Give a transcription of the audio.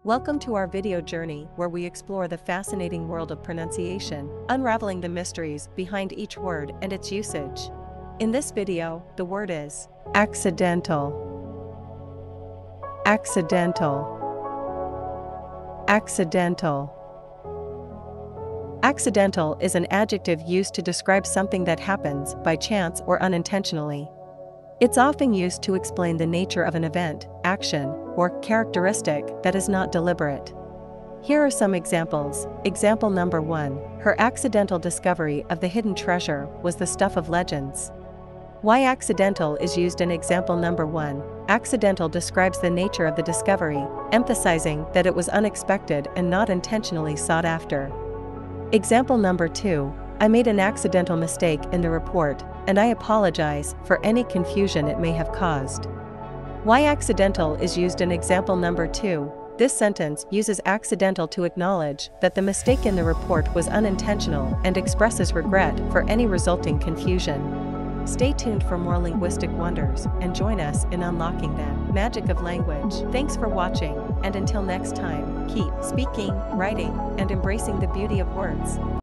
Welcome to our video journey where we explore the fascinating world of pronunciation, unraveling the mysteries behind each word and its usage. In this video, the word is accidental. Accidental. Accidental. Accidental is an adjective used to describe something that happens by chance or unintentionally. It's often used to explain the nature of an event, action, or characteristic that is not deliberate. Here are some examples. Example number 1. Her accidental discovery of the hidden treasure was the stuff of legends. Why accidental is used in example number 1. Accidental describes the nature of the discovery, emphasizing that it was unexpected and not intentionally sought after. Example number 2. I made an accidental mistake in the report, and I apologize for any confusion it may have caused. Why accidental is used in example number 2. This sentence uses accidental to acknowledge that the mistake in the report was unintentional and expresses regret for any resulting confusion. Stay tuned for more linguistic wonders and join us in unlocking the magic of language. Thanks for watching, and until next time, keep speaking, writing, and embracing the beauty of words.